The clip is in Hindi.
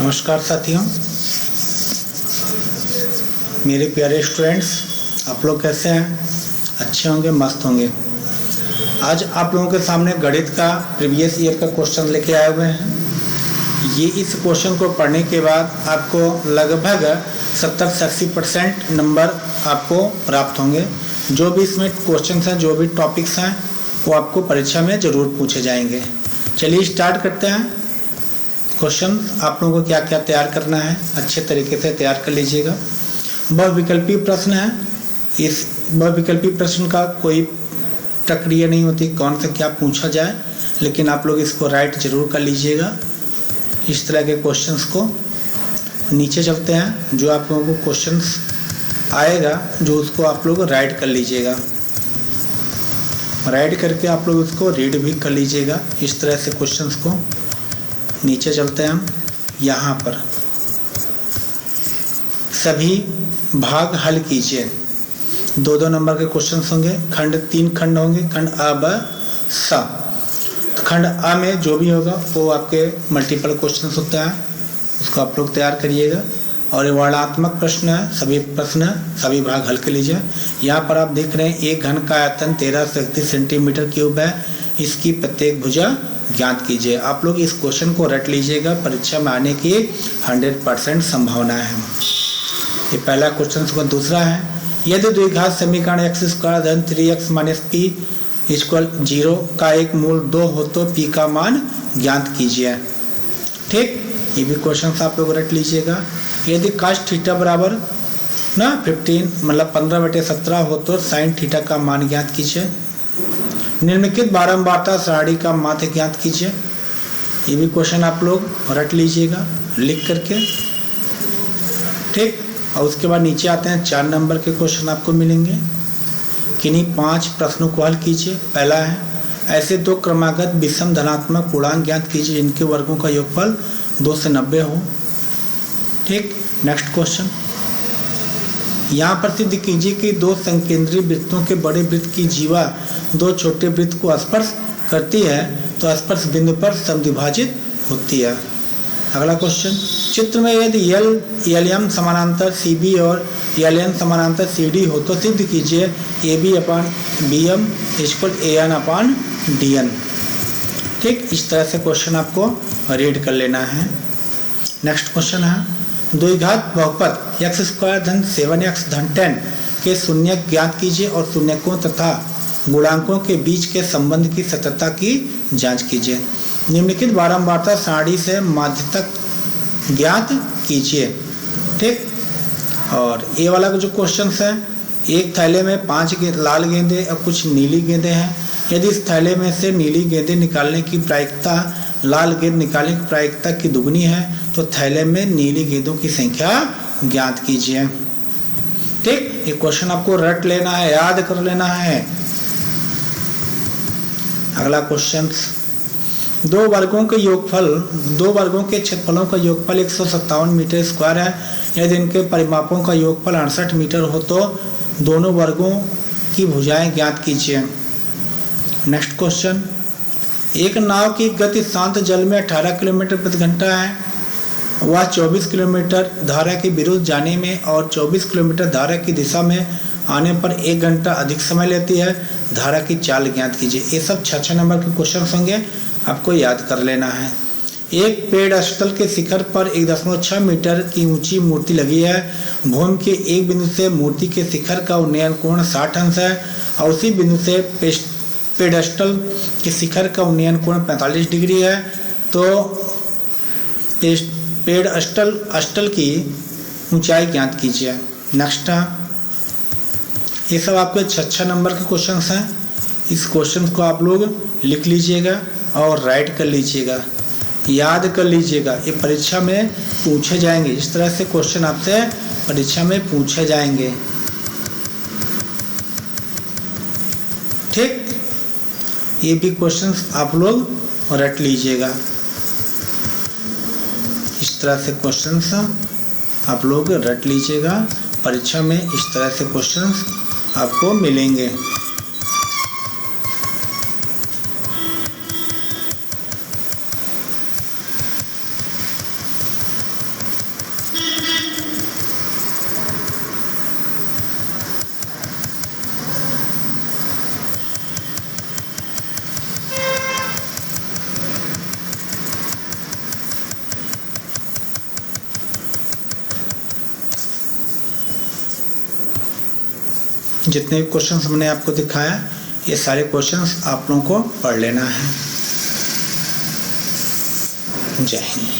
नमस्कार साथियों, मेरे प्यारे स्टूडेंट्स, आप लोग कैसे हैं? अच्छे होंगे, मस्त होंगे। आज आप लोगों के सामने गणित का प्रीवियस ईयर का क्वेश्चन लेके आए हुए हैं। ये इस क्वेश्चन को पढ़ने के बाद आपको लगभग 70 से 80% नंबर आपको प्राप्त होंगे। जो भी इसमें क्वेश्चन हैं, जो भी टॉपिक्स हैं, वो आपको परीक्षा में ज़रूर पूछे जाएंगे। चलिए स्टार्ट करते हैं। क्वेश्चन आप लोगों को क्या क्या तैयार करना है, अच्छे तरीके से तैयार कर लीजिएगा। बहुविकल्पी प्रश्न है। इस बहुविकल्पी प्रश्न का कोई प्रक्रिया नहीं होती कौन से क्या पूछा जाए, लेकिन आप लोग इसको राइट जरूर कर लीजिएगा। इस तरह के क्वेश्चंस को नीचे चलते हैं, जो आप लोगों को क्वेश्चंस आएगा जो उसको आप लोग राइट कर लीजिएगा। राइट करके आप लोग उसको रीड भी कर लीजिएगा। इस तरह से क्वेश्चंस को नीचे चलते हैं हम। यहाँ पर सभी भाग हल कीजिए। 2-2 नंबर के क्वेश्चन होंगे। खंड 3 खंड होंगे, खंड अ ब स। तो खंड अ में जो भी होगा वो आपके मल्टीपल क्वेश्चन होते हैं, उसको आप लोग तैयार करिएगा। और ये वर्णात्मक प्रश्न है, सभी भाग हल कर लीजिए। यहाँ पर आप देख रहे हैं एक घन का आयतन 13 से 31 सेंटीमीटर क्यूब है। इसकी प्रत्येक भुजा ज्ञात कीजिए। आप लोग इस क्वेश्चन को रट लीजिएगा, परीक्षा में आने की 100% संभावना है। ये पहला क्वेश्चन का। दूसरा है, यदि द्विघात समीकरण x² धन 3x माइनस p इक्वल 0 का एक मूल 2 हो तो p का मान ज्ञात कीजिए। ठीक, ये भी क्वेश्चन आप लोग रट लीजिएगा। यदि cos थीटा बराबर 15/17 हो तो sin थीटा का मान ज्ञात कीजिए। निम्नलिखित बारंबारता सारणी का माध्य ज्ञात कीजिए। ये भी क्वेश्चन आप लोग रट लीजिएगा लिख करके। ठीक, और उसके बाद नीचे आते हैं 4 नंबर के क्वेश्चन आपको मिलेंगे। किन्हीं 5 प्रश्नों को हल कीजिए। पहला है, ऐसे 2 क्रमागत विषम धनात्मक पूर्णांक ज्ञात कीजिए इनके वर्गों का योगफल 2 से 90 हो। ठीक, नेक्स्ट क्वेश्चन, यहाँ पर सिद्ध कीजिए कि 2 संकेंद्रीय वृत्तों के बड़े वृत्त की जीवा 2 छोटे वृत्त को स्पर्श करती है तो स्पर्श बिंदु पर समद्विभाजित होती है। अगला क्वेश्चन, चित्र में यदि LM समानांतर CB और LN समानांतर CD हो तो सिद्ध कीजिए AB/BM इक्वल AN/DN। ठीक, इस तरह से क्वेश्चन आपको रीड कर लेना है। नेक्स्ट क्वेश्चन है, द्विघात बहुपद x² धन 7x धन 10 के शून्यक ज्ञात कीजिए और शून्यकों तथा गुणांकों के बीच के संबंध की सत्यता की जांच कीजिए। निम्नलिखित बारंबारता सारणी से माध्य तक ज्ञात कीजिए। ठीक, और ये वाला जो क्वेश्चन है, एक थैले में 5 लाल गेंदे और कुछ नीली गेंदे हैं। यदि इस थैले में से नीली गेंदे निकालने की प्रायिकता लाल गेंद निकालने की प्रायिकता की दुगनी है तो थैले में नीली गेंदों की संख्या ज्ञात कीजिए। ठीक, ये क्वेश्चन आपको रट लेना है, याद कर लेना है। अगला क्वेश्चन, 2 वर्गों के क्षेत्रफलों का योगफल 157 मीटर स्क्वायर है। यदि इनके परिमापों का योगफल 68 मीटर हो तो दोनों वर्गों की भुजाएं ज्ञात कीजिए। नेक्स्ट क्वेश्चन, एक नाव की गति शांत जल में 18 किलोमीटर प्रति घंटा है। वह 24 किलोमीटर धारा के विरुद्ध जाने में और 24 किलोमीटर धारा की दिशा में आने पर 1 घंटा अधिक समय लेती है। धारा की चाल ज्ञात कीजिए। ये सब 6 नंबर के क्वेश्चन होंगे, आपको याद कर लेना है। एक पेड़ स्थल के शिखर पर 1.6 मीटर की ऊंची मूर्ति लगी है। भूमि के एक बिंदु से मूर्ति के शिखर का उन्नयन कोण 60 अंश है और उसी बिंदु से पेड़स्टल के शिखर का उन्नयन कोण 45 डिग्री है। तो पेड़स्टल की ऊंचाई ज्ञात कीजिए। नेक्स्ट, ये सब आपके 6 नंबर के क्वेश्चन हैं। इस क्वेश्चन को आप लोग लिख लीजिएगा और राइट कर लीजिएगा, याद कर लीजिएगा। ये परीक्षा में पूछे जाएंगे। इस तरह से क्वेश्चन आपसे परीक्षा में पूछे जाएंगे। ठीक, ये भी क्वेश्चंस आप लोग रट लीजिएगा। इस तरह से क्वेश्चंस आप लोग रट लीजिएगा। परीक्षा में इस तरह से क्वेश्चंस आपको मिलेंगे। जितने भी क्वेश्चंस मैंने आपको दिखाया ये सारे क्वेश्चंस आप लोगों को पढ़ लेना है। जय हिंद।